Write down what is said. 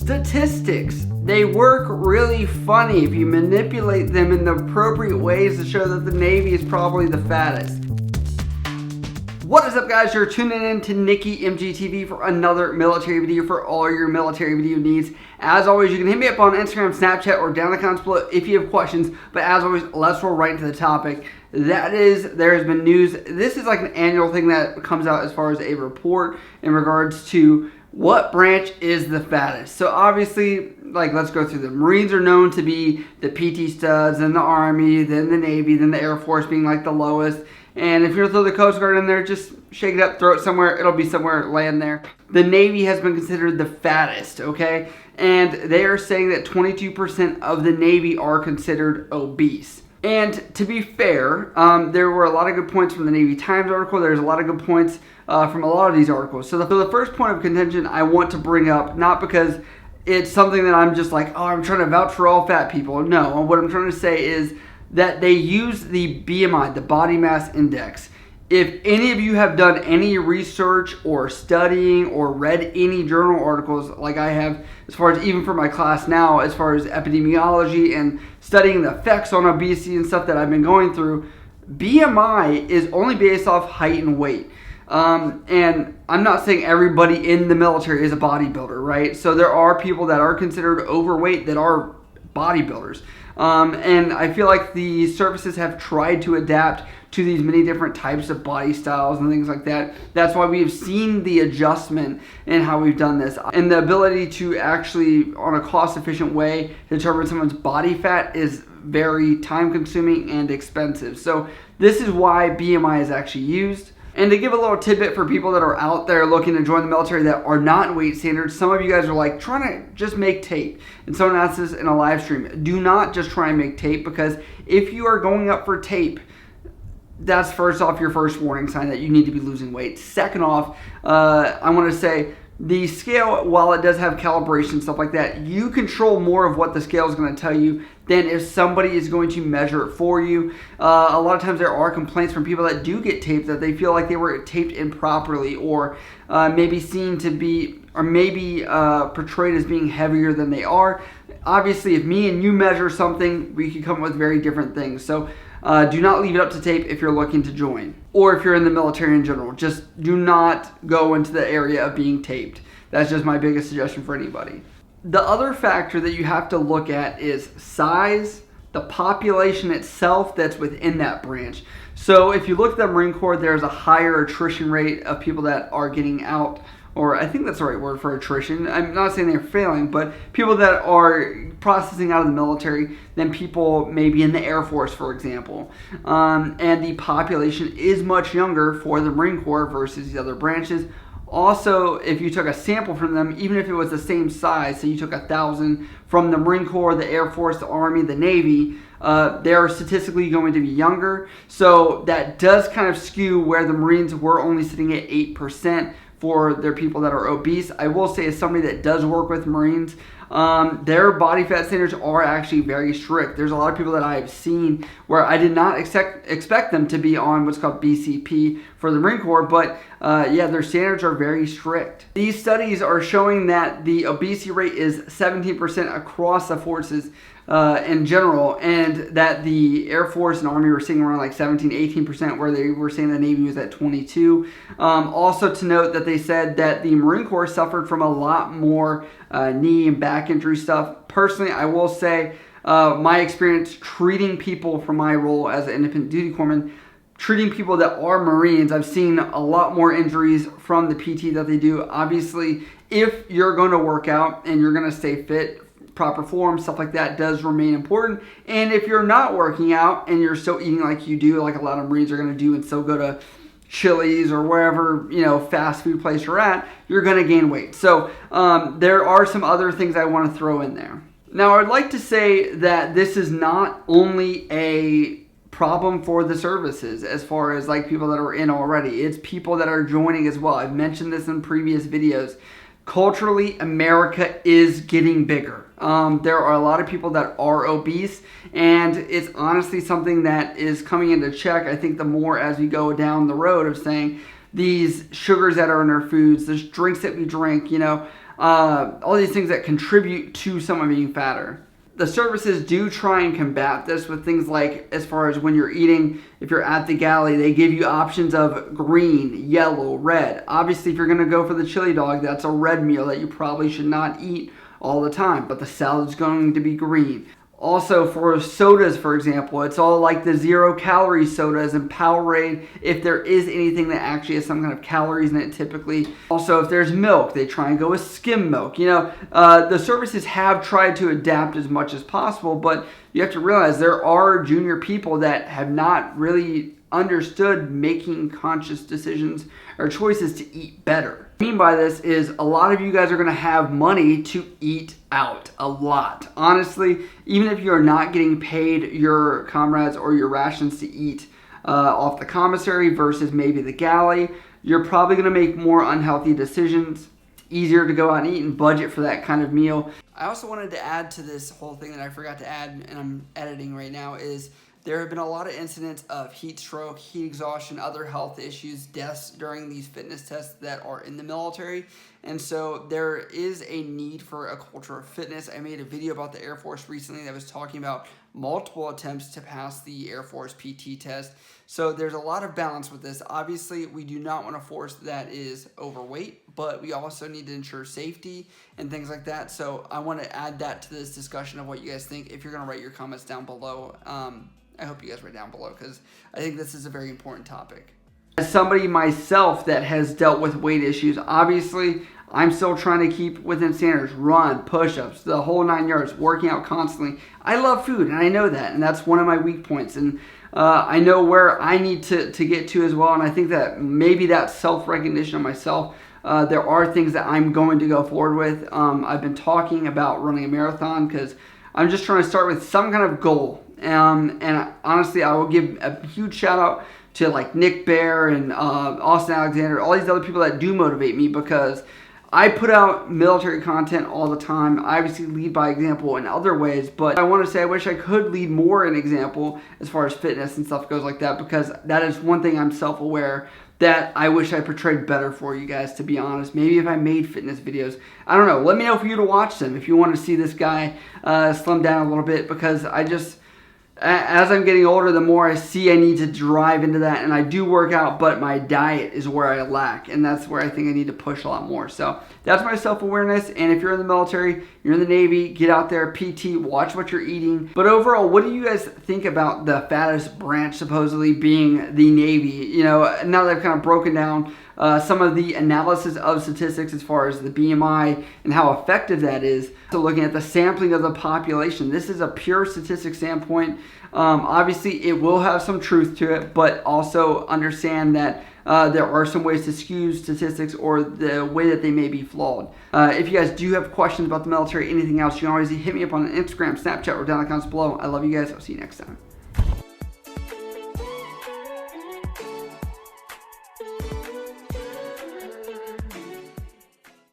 Statistics, they work really funny if you manipulate them in the appropriate ways to show that the Navy is probably the fattest. What is up, guys? You're tuning in to Nikki MGTV for another military video for all your military video needs. As always, you can hit me up on Instagram, Snapchat, or down in the comments below if you have questions. But as always, let's roll right into the topic. That is, there has been news. This is like an annual thing that comes out as far as a report in regards to what branch is the fattest. So obviously, like, let's go through them. Marines are known to be the PT studs, then the Army, then the Navy, then the Air Force being like the lowest. And if you're to throw the Coast Guard in there, just shake it up, throw it somewhere. It'll be somewhere, land there. The Navy has been considered the fattest, okay? And they are saying that 22% of the Navy are considered obese. And to be fair, there were a lot of good points from the Navy Times article. There's a lot of good points from a lot of these articles. So the first point of contention I want to bring up, not because it's something that I'm just like, oh, I'm trying to vouch for all fat people. No, what I'm trying to say is that they use the BMI, the body mass index. If any of you have done any research or studying or read any journal articles like I have, as far as even for my class now, as far as epidemiology and studying the effects on obesity and stuff that I've been going through, BMI is only based off height and weight. And I'm not saying everybody in the military is a bodybuilder, right? So there are people that are considered overweight that are bodybuilders. And I feel like the services have tried to adapt to these many different types of body styles and things like that. That's why we've seen the adjustment in how we've done this. And the ability to actually, on a cost-efficient way, determine someone's body fat is very time-consuming and expensive. So this is why BMI is actually used. And to give a little tidbit for people that are out there looking to join the military that are not in weight standards, some of you guys are like trying to just make tape. And someone asked this in a live stream. Do not just try and make tape, because if you are going up for tape, that's first off your first warning sign that you need to be losing weight. Second off, I want to say the scale, while it does have calibration, stuff like that, you control more of what the scale is going to tell you than if somebody is going to measure it for you. A lot of times there are complaints from people that do get taped that they feel like they were taped improperly, or maybe seen to be, or maybe portrayed as being heavier than they are. Obviously, if me and you measure something, we can come up with very different things. So do not leave it up to tape if you're looking to join, or if you're in the military in general. Just do not go into the area of being taped. That's just my biggest suggestion for anybody. The other factor that you have to look at is size, the population itself that's within that branch. So if you look at the Marine Corps, there's a higher attrition rate of people that are getting out, or I think that's the right word for attrition. I'm not saying they're failing, but people that are processing out of the military than people maybe in the Air Force, for example. And the population is much younger for the Marine Corps versus the other branches. Also, if you took a sample from them, even if it was the same size, so you took 1,000 from the Marine Corps, the Air Force, the Army, the Navy, they're statistically going to be younger. So that does kind of skew where the Marines were only sitting at 8% for their people that are obese. I will say, as somebody that does work with Marines, their body fat standards are actually very strict. There's a lot of people that I have seen where I did not expect them to be on what's called BCP for the Marine Corps, but yeah, their standards are very strict. These studies are showing that the obesity rate is 17% across the forces in general, and that the Air Force and Army were seeing around like 17-18%, where they were saying the Navy was at 22. Also to note that they said that the Marine Corps suffered from a lot more knee and back injury stuff. Personally, I will say my experience treating people for my role as an independent duty corpsman, treating people that are Marines, I've seen a lot more injuries from the PT that they do. Obviously, if you're going to work out and you're going to stay fit, proper form, stuff like that does remain important. And if you're not working out and you're still eating like you do, like a lot of Marines are going to do, and still go to Chili's or wherever, you know, fast food place you're at, you're going to gain weight. So there are some other things I want to throw in there. Now, I'd like to say that this is not only a problem for the services as far as like people that are in already. It's people that are joining as well. I've mentioned this in previous videos. Culturally, America is getting bigger. There are a lot of people that are obese, and it's honestly something that is coming into check. I think the more as we go down the road of saying these sugars that are in our foods, these drinks that we drink, you know, all these things that contribute to someone being fatter. The services do try and combat this with things like, as far as when you're eating, if you're at the galley, they give you options of green, yellow, red. Obviously, if you're going to go for the chili dog, that's a red meal that you probably should not eat all the time, but the salad's going to be green. Also, for sodas, for example, it's all like the 0-calorie sodas and Powerade, if there is anything that actually has some kind of calories in it typically. Also, if there's milk, they try and go with skim milk. You know, the services have tried to adapt as much as possible, but you have to realize there are junior people that have not really understood making conscious decisions or choices to eat better. What I mean by this is a lot of you guys are going to have money to eat out a lot. Honestly, even if you are not getting paid your comrades or your rations to eat off the commissary versus maybe the galley, you're probably going to make more unhealthy decisions. It's easier to go out and eat and budget for that kind of meal. I also wanted to add to this whole thing that I forgot to add, and I'm editing right now, is there have been a lot of incidents of heat stroke, heat exhaustion, other health issues, deaths during these fitness tests that are in the military. And so there is a need for a culture of fitness. I made a video about the Air Force recently that was talking about multiple attempts to pass the Air Force PT test. So there's a lot of balance with this. Obviously, we do not want a force that is overweight, but we also need to ensure safety and things like that. So I want to add that to this discussion of what you guys think. If you're going to write your comments down below, I hope you guys write down below, because I think this is a very important topic. As somebody myself that has dealt with weight issues, obviously I'm still trying to keep within standards, run, push-ups, the whole 9 yards, working out constantly. I love food, and I know that, and that's one of my weak points, and I know where I need to get to as well, and I think that maybe that self-recognition of myself, there are things that I'm going to go forward with. I've been talking about running a marathon because I'm just trying to start with some kind of goal. And honestly, I will give a huge shout out to like Nick Bear and Austin Alexander, all these other people that do motivate me, because I put out military content all the time. I obviously lead by example in other ways, but I want to say I wish I could lead more in example as far as fitness and stuff goes like that, because that is one thing I'm self-aware that I wish I portrayed better for you guys, to be honest. Maybe if I made fitness videos, I don't know. Let me know for you to watch them if you want to see this guy slim down a little bit, because as I'm getting older, the more I see I need to drive into that, and I do work out, but my diet is where I lack, and that's where I think I need to push a lot more. So that's my self-awareness, and if you're in the military, you're in the Navy, get out there, PT, watch what you're eating. But overall, what do you guys think about the fattest branch supposedly being the Navy? You know, now that I've kind of broken down some of the analysis of statistics as far as the BMI and how effective that is. So looking at the sampling of the population, this is a pure statistic standpoint. Obviously, it will have some truth to it, but also understand that there are some ways to skew statistics or the way that they may be flawed. If you guys do have questions about the military, anything else, you can always hit me up on Instagram, Snapchat, or down in the comments below. I love you guys. I'll see you next time.